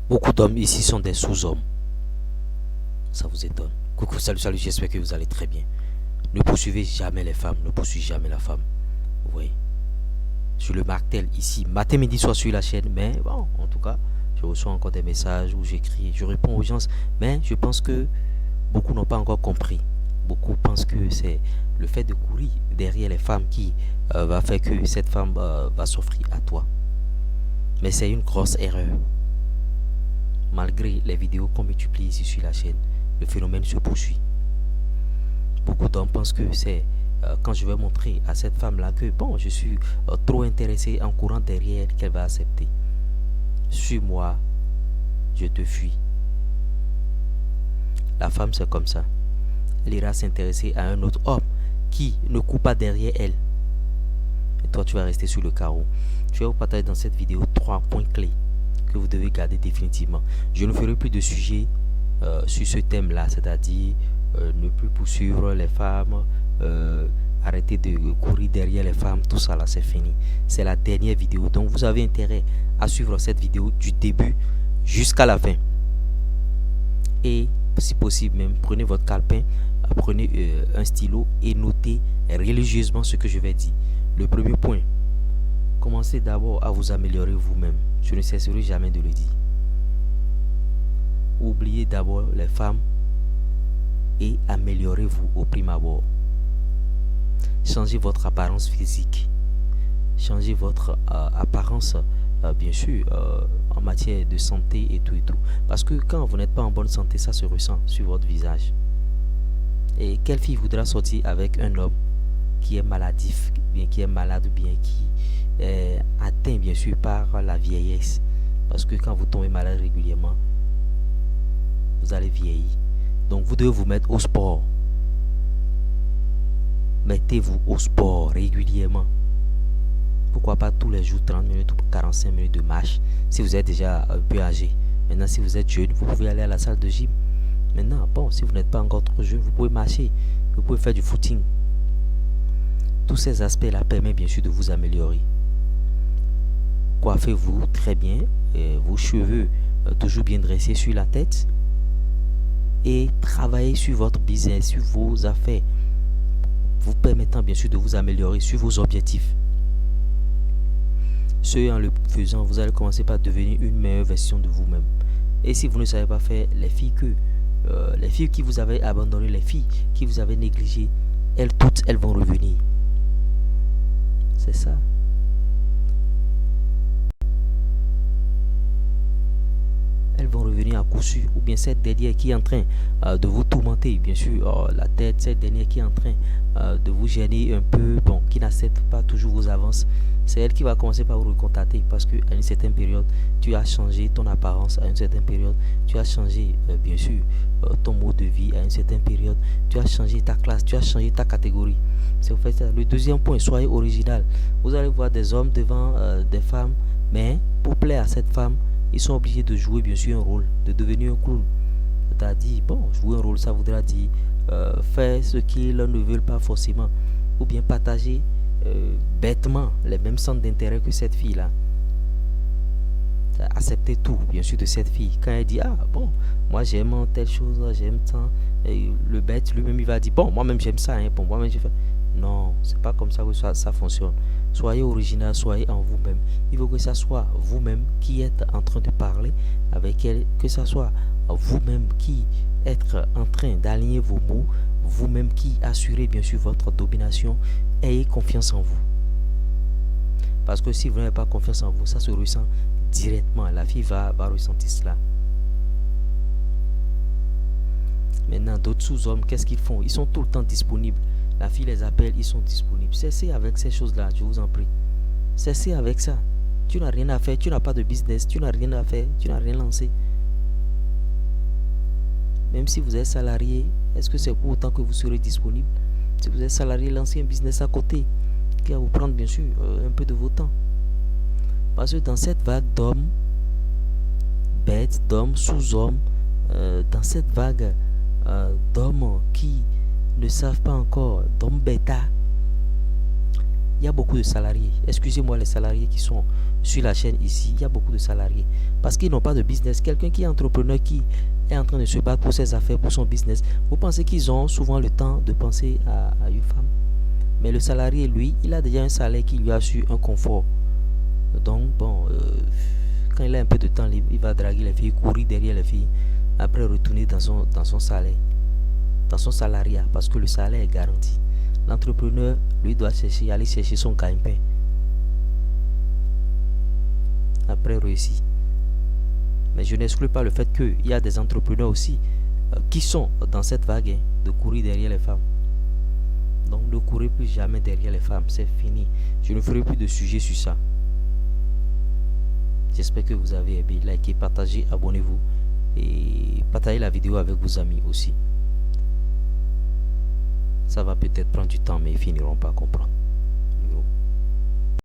Beaucoup d'hommes ici sont des sous-hommes. Ça vous étonne. Coucou, salut, salut, j'espère que vous allez très bien. Ne poursuivez jamais les femmes, ne poursuivez jamais la femme. Vous voyez. Je le martèle ici, matin, midi, soir sur la chaîne. Mais bon, en tout cas, je reçois encore des messages où j'écris, je réponds aux gens. Mais je pense que beaucoup n'ont pas encore compris. Beaucoup pensent que c'est le fait de courir derrière les femmes qui va faire que cette femme va s'offrir à toi. Mais c'est une grosse erreur. Malgré les vidéos qu'on multiplie ici sur la chaîne, le phénomène se poursuit. Beaucoup d'hommes pensent que c'est quand je vais montrer à cette femme-là que bon, je suis trop intéressé en courant derrière qu'elle va accepter. Suis-moi, je te fuis. La femme, c'est comme ça. Elle ira s'intéresser à un autre homme qui ne court pas derrière elle. Et toi, tu vas rester sur le carreau. Je vais vous partager dans cette vidéo 3 points clés que vous devez garder définitivement. Je ne ferai plus de sujets sur ce thème-là, c'est-à-dire ne plus poursuivre les femmes, arrêter de courir derrière les femmes, tout ça là, c'est fini. C'est la dernière vidéo, donc vous avez intérêt à suivre cette vidéo du début jusqu'à la fin. Et si possible même, prenez votre calepin, prenez un stylo et notez religieusement ce que je vais dire. Le premier point, commencez d'abord à vous améliorer vous-même. Je ne cesserai jamais de le dire. Oubliez d'abord les femmes et améliorez-vous au prime abord. Changez votre apparence physique. Changez votre apparence, bien sûr, en matière de santé et tout et tout. Parce que quand vous n'êtes pas en bonne santé, ça se ressent sur votre visage. Et quelle fille voudra sortir avec un homme qui est maladif, bien qui est malade, bien qui est atteint bien sûr par la vieillesse? Parce que quand vous tombez malade régulièrement, vous allez vieillir. Donc vous devez vous mettre au sport. Mettez-vous au sport régulièrement. Pourquoi pas tous les jours 30 minutes ou 45 minutes de marche si vous êtes déjà un peu âgé. Maintenant, si vous êtes jeune, vous pouvez aller à la salle de gym. Maintenant, bon, si vous n'êtes pas encore trop jeune, vous pouvez marcher. Vous pouvez faire du footing. Tous ces aspects-là permettent bien sûr de vous améliorer. Coiffez-vous très bien. Vos cheveux toujours bien dressés sur la tête. Et travaillez sur votre business, sur vos affaires. Vous permettant bien sûr de vous améliorer sur vos objectifs. Ce en le faisant, vous allez commencer par devenir une meilleure version de vous-même. Et si vous ne savez pas faire, les filles qui vous avaient abandonné, les filles qui vous avaient négligé, elles toutes, elles vont revenir. C'est ça. Elles vont revenir à coup sûr. Ou bien cette dernière qui est en train de vous tourmenter, bien sûr, la tête, cette dernière qui est en train de vous gêner un peu, bon, qui n'accepte pas toujours vos avances, c'est elle qui va commencer par vous recontacter parce qu'à une certaine période, tu as changé ton apparence, à une certaine période, tu as changé, bien sûr, ton mode de vie, à une certaine période, tu as changé ta classe, tu as changé ta catégorie. C'est en fait ça. Le deuxième point, soyez original. Vous allez voir des hommes devant des femmes, mais pour plaire à cette femme, ils sont obligés de jouer bien sûr un rôle, de devenir un clown. C'est-à-dire, bon, jouer un rôle, ça voudra dire faire ce qu'ils ne veulent pas forcément. Ou bien partager bêtement les mêmes centres d'intérêt que cette fille-là. Accepter tout, bien sûr, de cette fille. Quand elle dit, ah bon, moi j'aime telle chose, j'aime tant. Et le bête lui-même, il va dire, bon, moi-même j'aime ça, hein, bon, moi-même je fais. Non, c'est pas comme ça que ça fonctionne. Soyez original, soyez en vous-même. Il faut que ça soit vous-même qui êtes en train de parler avec elle, que ça soit vous-même qui êtes en train d'aligner vos mots, vous-même qui assurez bien sûr votre domination. Ayez confiance en vous. Parce que si vous n'avez pas confiance en vous, ça se ressent directement. La fille va ressentir cela. Maintenant, d'autres sous-hommes, qu'est-ce qu'ils font? Ils sont tout le temps disponibles. La fille les appelle, ils sont disponibles. Cessez avec ces choses-là, je vous en prie. Cessez avec ça. Tu n'as rien à faire, tu n'as pas de business, tu n'as rien à faire, tu n'as rien lancé. Même si vous êtes salarié, est-ce que c'est pour autant que vous serez disponible? Si vous êtes salarié, lancez un business à côté qui va vous prendre bien sûr un peu de votre temps. Parce que dans cette vague d'hommes bêtes, d'hommes sous-hommes, dans cette vague d'hommes qui ne savent pas encore, d'hommes bêta, il y a beaucoup de salariés. Excusez-moi les salariés qui sont sur la chaîne ici, il y a beaucoup de salariés. Parce qu'ils n'ont pas de business. Quelqu'un qui est entrepreneur, qui est en train de se battre pour ses affaires, pour son business, vous pensez qu'ils ont souvent le temps de penser à une femme? Mais le salarié, lui, il a déjà un salaire qui lui assure un confort. Donc, bon, quand il a un peu de temps libre, il va draguer les filles, courir derrière les filles, après retourner dans son salaire, dans son salariat, parce que le salaire est garanti. L'entrepreneur, lui, doit aller chercher son gagne-pain. Après réussir. Mais je n'exclus pas le fait qu'il y a des entrepreneurs aussi qui sont dans cette vague de courir derrière les femmes. Donc ne courez plus jamais derrière les femmes, c'est fini. Je ne ferai plus de sujet sur ça. J'espère que vous avez aimé. Likez, partagez, abonnez-vous et partagez la vidéo avec vos amis aussi. Ça va peut-être prendre du temps, mais ils finiront par comprendre.